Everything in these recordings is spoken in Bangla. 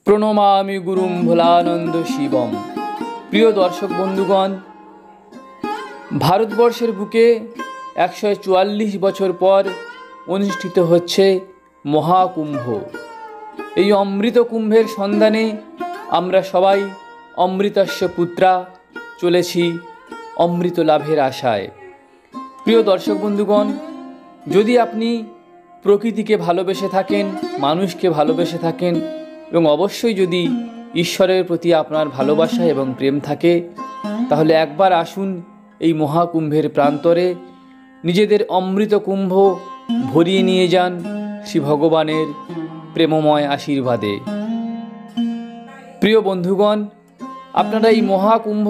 প্রণমামি গুরুম ভোলানন্দ শিবম। প্রিয় দর্শক বন্ধুগণ, ভারতবর্ষের বুকে 144 বছর পর অনুষ্ঠিত হচ্ছে মহাকুম্ভ। এই অমৃত কুম্ভের সন্ধানে আমরা সবাই অমৃতস্য পুত্রা চলেছি অমৃত লাভের আশায়। প্রিয় দর্শক বন্ধুগণ, যদি আপনি প্রকৃতিকে ভালোবেসে থাকেন, মানুষকে ভালোবেসে থাকেন এবং অবশ্যই যদি ঈশ্বরের প্রতি আপনার ভালোবাসা এবং প্রেম থাকে, তাহলে একবার আসুন এই মহাকুম্ভের প্রান্তরে, নিজেদের অমৃত কুম্ভ ভরিয়ে নিয়ে যান শ্রী ভগবানের প্রেমময় আশীর্বাদে। প্রিয় বন্ধুগণ, আপনারা এই মহাকুম্ভ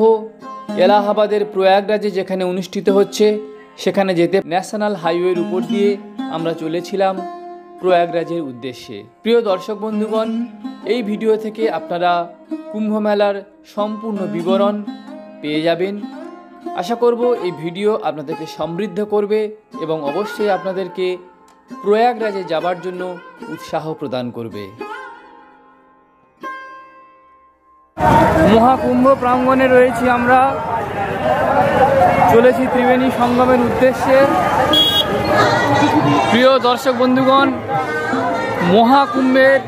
এলাহাবাদের প্রয়াগরাজে যেখানে অনুষ্ঠিত হচ্ছে সেখানে যেতে ন্যাশনাল হাইওয়ের উপর দিয়ে আমরা চলেছিলাম প্রয়াগরাজের উদ্দেশ্যে। প্রিয় দর্শক বন্ধুগণ, এই ভিডিও থেকে আপনারা কুম্ভ মেলার সম্পূর্ণ বিবরণ পেয়ে যাবেন। আশা করব এই ভিডিও আপনাদেরকে সমৃদ্ধ করবে এবং অবশ্যই আপনাদেরকে প্রয়াগরাজে যাবার জন্য উৎসাহ প্রদান করবে। মহাকুম্ভ প্রাঙ্গণে রয়েছি আমরা, চলেছি ত্রিবেণী সঙ্গমের উদ্দেশ্যে। প্রিয় দর্শক বন্ধুগণ, মহাকুম্ভের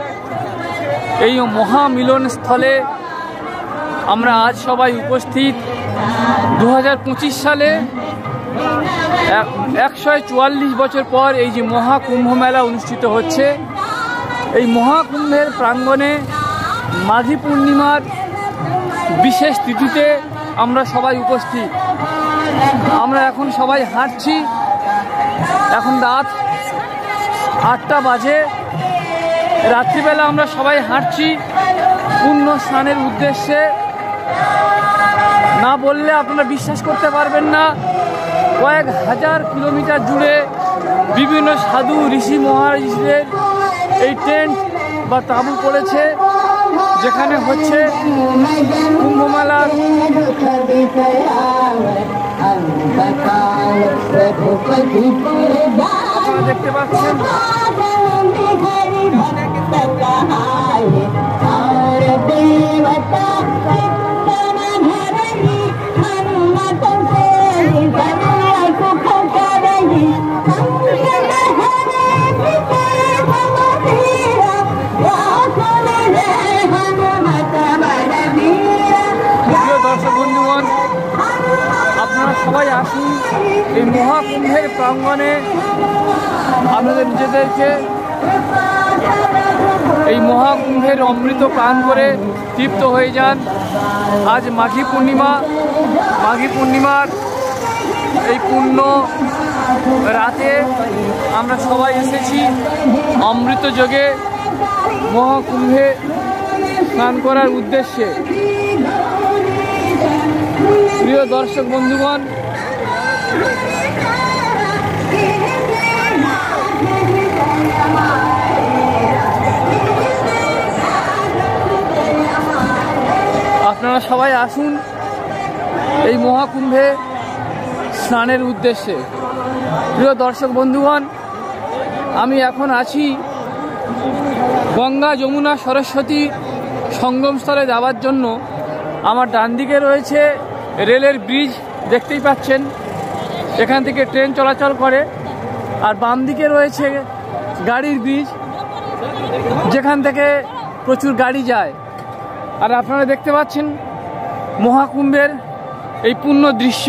এই মহামিলন স্থলে আমরা আজ সবাই উপস্থিত। 2025 সালে 144 বছর পর এই যে মহাকুম্ভ মেলা অনুষ্ঠিত হচ্ছে, এই মহাকুম্ভের প্রাঙ্গণে মাঘী পূর্ণিমার বিশেষ তিথিতে আমরা সবাই উপস্থিত। আমরা এখন সবাই হাঁটছি, এখন রাত 8টা বাজে। রাত্রিবেলা আমরা সবাই হাঁটছি পুণ্য স্নানের উদ্দেশ্যে। না বললে আপনারা বিশ্বাস করতে পারবেন না, কয়েক হাজার কিলোমিটার জুড়ে বিভিন্ন সাধু ঋষি মহারিষিদের এই টেন্ট বা তাঁবু পড়েছে, যেখানে হচ্ছে কুম্ভ মেলার আপনারা দেখতে পাচ্ছেন। সবাই আসুন এই মহাকুম্ভের প্রাঙ্গণে, আপনাদের নিজেদেরকে এই মহাকুম্ভের অমৃত পান করে তৃপ্ত হয়ে যান। আজ মাঘী পূর্ণিমা। মাঘী পূর্ণিমার এই পূর্ণ রাতে আমরা সবাই এসেছি অমৃত যোগে মহাকুম্ভে স্নান করার উদ্দেশ্যে। প্রিয় দর্শক বন্ধুগণ, আপনারা সবাই আসুন এই মহাকুম্ভে স্নানের উদ্দেশ্যে। প্রিয় দর্শক বন্ধুগণ, আমি এখন আছি গঙ্গা যমুনা সরস্বতী সঙ্গমস্থলে যাওয়ার জন্য। আমার ডান দিকে রয়েছে রেলের ব্রিজ, দেখতেই পাচ্ছেন, এখান থেকে ট্রেন চলাচল করে। আর বাম দিকে রয়েছে গাড়ির ব্রিজ, যেখান থেকে প্রচুর গাড়ি যায়। আর আপনারা দেখতে পাচ্ছেন মহাকুম্ভের এই পূর্ণ দৃশ্য।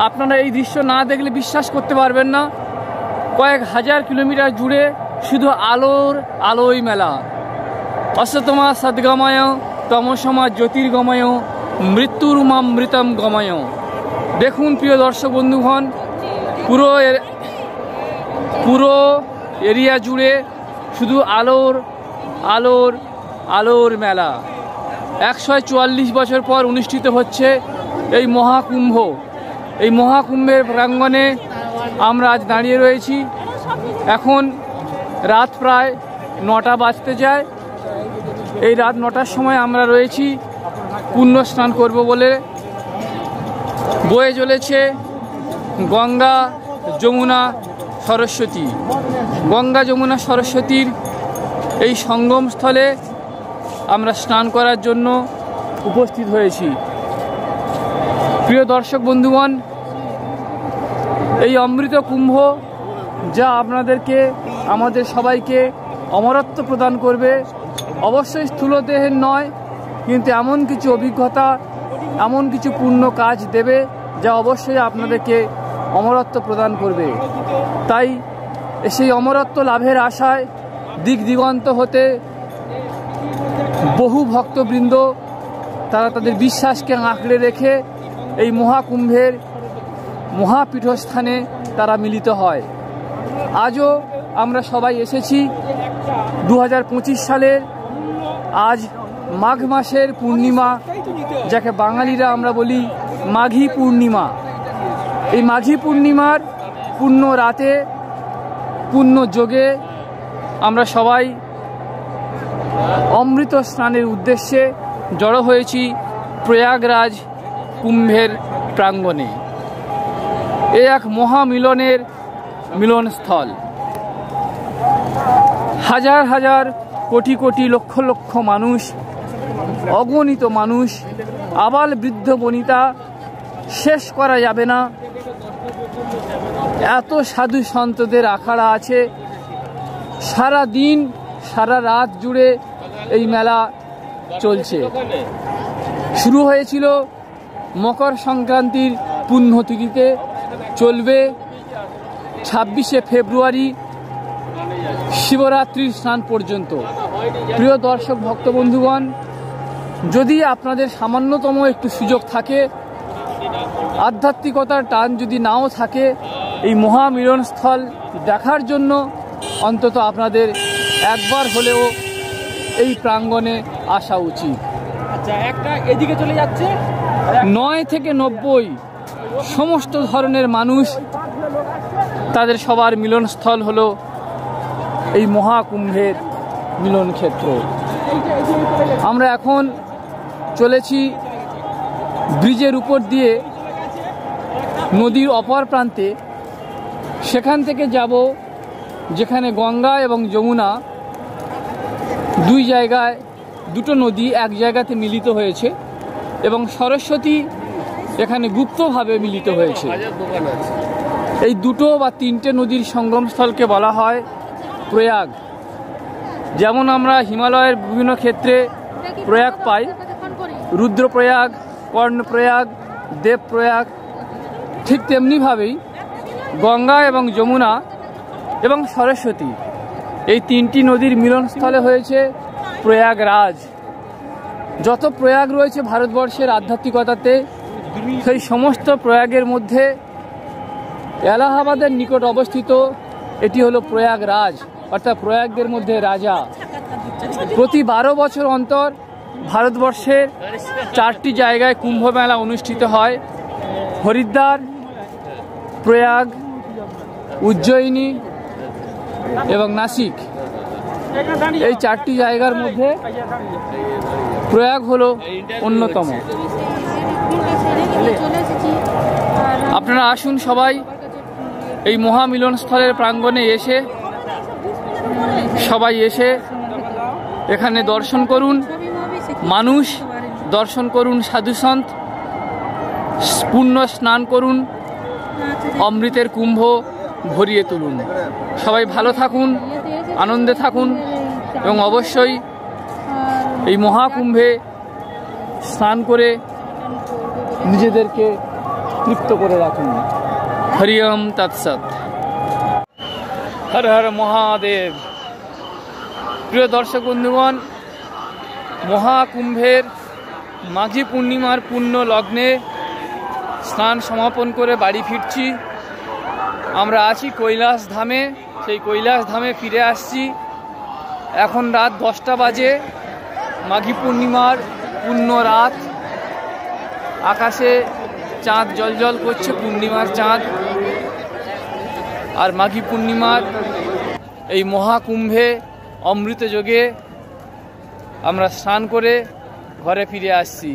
আপনারা এই দৃশ্য না দেখলে বিশ্বাস করতে পারবেন না। কয়েক হাজার কিলোমিটার জুড়ে শুধু আলোর আলোই মেলা। অসতমা সদ্গময় তমসমা জ্যোতির্গময় মৃত্যুরুমামৃতম গময়। দেখুন প্রিয় দর্শক বন্ধুগণ, পুরো এরিয়া জুড়ে শুধু আলোর আলোর আলোর মেলা। 144 বছর পর অনুষ্ঠিত হচ্ছে এই মহাকুম্ভ। এই মহাকুম্ভের প্রাঙ্গণে আমরা আজ দাঁড়িয়ে রয়েছি। এখন রাত প্রায় 9টা বাজতে যায়। এই রাত 9টার সময় আমরা রয়েছি পুণ্য স্নান করব বলে। বয়ে চলেছে গঙ্গা যমুনা সরস্বতী। গঙ্গা যমুনা সরস্বতীর এই সঙ্গমস্থলে আমরা স্নান করার জন্য উপস্থিত হয়েছি। প্রিয় দর্শক বন্ধুগণ, এই অমৃত কুম্ভ যা আপনাদেরকে আমাদের সবাইকে অমরত্ব প্রদান করবে, অবশ্যই স্থূলদেহের নয়, কিন্তু এমন কিছু অভিজ্ঞতা, এমন কিছু পূর্ণ কাজ দেবে যা অবশ্যই আপনাদেরকে অমরত্ব প্রদান করবে। তাই সেই অমরত্ব লাভের আশায় দিক দিগন্ত হতে বহু ভক্তবৃন্দ তারা তাদের বিশ্বাসকে আঁকড়ে রেখে এই মহাকুম্ভের মহাপীঠস্থানে তারা মিলিত হয়। আজও আমরা সবাই এসেছি 2025 সালের আজ মাঘ মাসের পূর্ণিমা, যাকে বাঙালিরা আমরা বলি মাঘী পূর্ণিমা। এই মাঘী পূর্ণিমার পূর্ণ রাতে, পূর্ণ যোগে আমরা সবাই অমৃত স্নানের উদ্দেশ্যে জড়ো হয়েছি প্রয়াগরাজ কুম্ভের প্রাঙ্গণে। এ এক মহামিলনের মিলনস্থল। হাজার হাজার, কোটি কোটি, লক্ষ লক্ষ মানুষ, অগণিত মানুষ, আবাল বৃদ্ধ বনিতা, শেষ করা যাবে না। এত সাধু সন্তদের আখাড়া আছে। সারা দিন সারা রাত জুড়ে এই মেলা চলছে। শুরু হয়েছিল মকর সংক্রান্তির পুণ্যতিথিতে, চলবে 26শে ফেব্রুয়ারি শিবরাত্রির স্নান পর্যন্ত। প্রিয় দর্শক ভক্ত বন্ধুগণ, যদি আপনাদের সামান্যতম একটু সুযোগ থাকে, আধ্যাত্মিকতার টান যদি নাও থাকে, এই মহামিলনস্থল দেখার জন্য অন্তত আপনাদের একবার হলেও এই প্রাঙ্গণে আসা উচিত। আচ্ছা, একটা এদিকে চলে যাচ্ছে, 9 থেকে 90 সমস্ত ধরনের মানুষ, তাদের সবার মিলনস্থল হলো এই মহাকুম্ভের মিলন ক্ষেত্র। আমরা এখন চলেছি ব্রিজের উপর দিয়ে নদীর অপর প্রান্তে। সেখান থেকে যাব যেখানে গঙ্গা এবং যমুনা দুই জায়গায়, দুটো নদী এক জায়গাতে মিলিত হয়েছে, এবং সরস্বতী এখানে গুপ্তভাবে মিলিত হয়েছে। এই দুটো বা তিনটে নদীর সঙ্গমস্থলকে বলা হয় প্রয়াগ। যেমন আমরা হিমালয়ের বিভিন্ন ক্ষেত্রে প্রয়াগ পাই, রুদ্রপ্রয়াগ, কর্ণপ্রয়াগ, দেবপ্রয়াগ, ঠিক তেমনিভাবেই গঙ্গা এবং যমুনা এবং সরস্বতী, এই তিনটি নদীর মিলনস্থলে হয়েছে প্রয়াগরাজ। যত প্রয়াগ রয়েছে ভারতবর্ষের আধ্যাত্মিকতাতে, সেই সমস্ত প্রয়াগের মধ্যে এলাহাবাদের নিকট অবস্থিত এটি হলো প্রয়াগরাজ, অর্থাৎ প্রয়াগদের মধ্যে রাজা। প্রতি 12 বছর অন্তর ভারতবর্ষের 4টি জায়গায় কুম্ভ মেলা অনুষ্ঠিত হয়: হরিদ্বার, প্রয়াগ, উজ্জয়িনী এবং নাসিক। এই 4টি জায়গার মধ্যে প্রয়াগ হলো অন্যতম। আপনারা আসুন সবাই এই মহামিলনস্থলের প্রাঙ্গণে এসে, সবাই এসে এখানে দর্শন করুন, মানুষ দর্শন করুন, সাধুসন্ত, পুণ্য স্নান করুন, অমৃতের কুম্ভ ভরিয়ে তুলুন। সবাই ভালো থাকুন, আনন্দে থাকুন, এবং অবশ্যই এই মহাকুম্ভে স্নান করে নিজেদেরকে তৃপ্ত করে রাখুন। হরি ওম তৎসৎ। হর হর মহাদেব। প্রিয় দর্শক বন্ধুগণ, মহাকুম্ভের মাঘী পূর্ণিমার পুণ্য লগ্নে স্নান সমাপন করে বাড়ি ফিরছি। আমরা আছি কৈলাস ধামে, সেই কৈলাস ধামে ফিরে আসছি। এখন রাত 10টা বাজে, মাঘী পূর্ণিমার পূর্ণ রাত। আকাশে চাঁদ জ্বলজ্বল করছে, পূর্ণিমার চাঁদ। আর মাঘী পূর্ণিমার এই মহাকুম্ভে অমৃত যোগে আমরা স্নান করে ঘরে ফিরে আসছি।